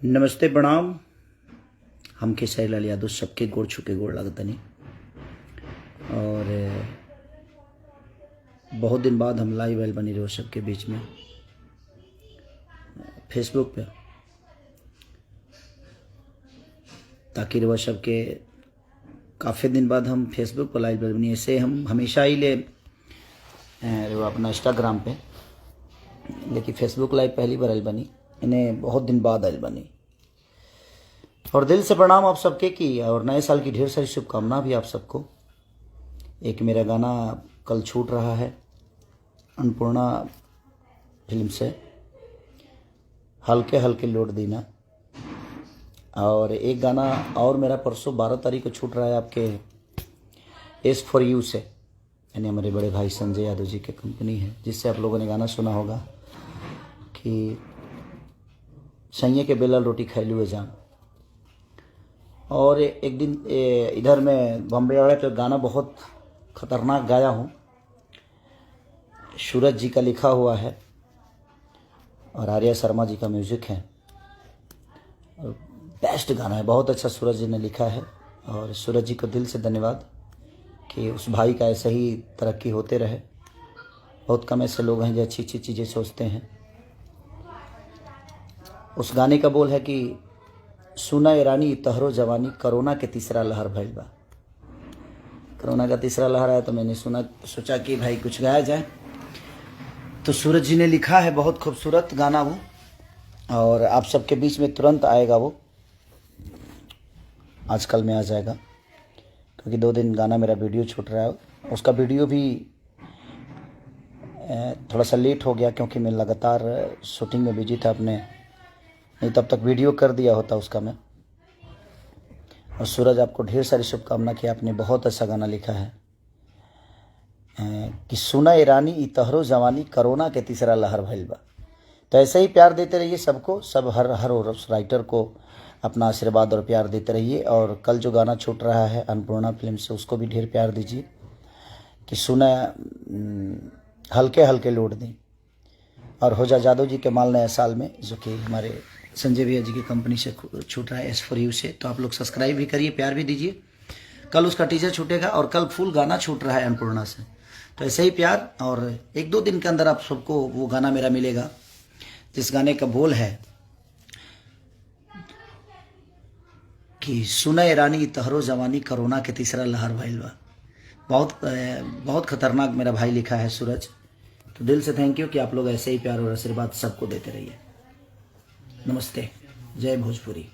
नमस्ते प्रणाम। हम खेसारी लाल यादव सबके गोड़ छुके गोड़ लागतनी। और बहुत दिन बाद हम लाइव आयल बनी रहो सबके बीच में फेसबुक पे, ताकि रहो सबके काफ़ी दिन बाद हम फेसबुक पर लाइव बनी। ऐसे हम हमेशा ही ले वो अपना इंस्टाग्राम पे, लेकिन फेसबुक लाइव पहली बार आयल बनी, इन्हें बहुत दिन बाद आयल बनी। और दिल से प्रणाम आप सबके की, और नए साल की ढेर सारी शुभकामना भी आप सबको। एक मेरा गाना कल छूट रहा है अन्नपूर्णा फिल्म से, हल्के हल्के लौट देना। और एक गाना और मेरा परसों 12 तारीख को छूट रहा है आपके एस फॉर यू से, यानी हमारे बड़े भाई संजय यादव जी की कंपनी है, जिससे आप लोगों ने गाना सुना होगा कि सैये के बेलल रोटी खैलू है जान। और एक दिन इधर मैं बॉम्बे वाले पे गाना बहुत ख़तरनाक गाया हूँ, सूरज जी का लिखा हुआ है और आर्या शर्मा जी का म्यूज़िक है। और बेस्ट गाना है, बहुत अच्छा सूरज जी ने लिखा है। और सूरज जी को दिल से धन्यवाद कि उस भाई का ऐसे ही तरक्की होते रहे। बहुत कम ऐसे लोग हैं जो अच्छी अच्छी चीज़ें सोचते हैं। उस गाने का बोल है कि सुना ए रानी तहरो जवानी, कोरोना के तीसरा लहर भइल बा। कोरोना का तीसरा लहर आया तो मैंने सोचा कि भाई कुछ गाया जाए। तो सूरज जी ने लिखा है, बहुत खूबसूरत गाना वो, और आप सबके बीच में तुरंत आएगा वो, आजकल में आ जाएगा, क्योंकि 2 दिन गाना मेरा वीडियो छूट रहा है। उसका वीडियो भी थोड़ा सा लेट हो गया, क्योंकि मैं लगातार शूटिंग में बिजी था अपने, नहीं तब तक वीडियो कर दिया होता उसका मैं। और सूरज आपको ढेर सारी शुभकामना कि आपने बहुत अच्छा गाना लिखा है कि सुना ए रानी ई तहरो जवानी, कोरोना के तीसरा लहर भइल बा। तो ऐसे ही प्यार देते रहिए सबको, सब हर राइटर को अपना आशीर्वाद और प्यार देते रहिए। और कल जो गाना छूट रहा है अन्नपूर्णा फिल्म से, उसको भी ढेर प्यार दीजिए कि सुना हल्के हल्के लौट दें। और हो जा जादव जी के माल नया साल में, जो कि हमारे संजय भैया जी की कंपनी से छूट रहा है एस फॉर यू से, तो आप लोग सब्सक्राइब भी करिए, प्यार भी दीजिए। कल उसका टीजर छूटेगा और कल फुल गाना छूट रहा है अन्नपूर्णा से, तो ऐसे ही प्यार। और 1-2 दिन के अंदर आप सबको वो गाना मेरा मिलेगा, जिस गाने का बोल है कि सुना ए रानी तहरो जवानी, कोरोना के तीसरा लहर भइल बा। बहुत खतरनाक मेरा भाई लिखा है सूरज। तो दिल से थैंक यू कि आप लोग ऐसे ही प्यार और आशीर्वाद सबको देते रहिए। नमस्ते, जय भोजपुरी।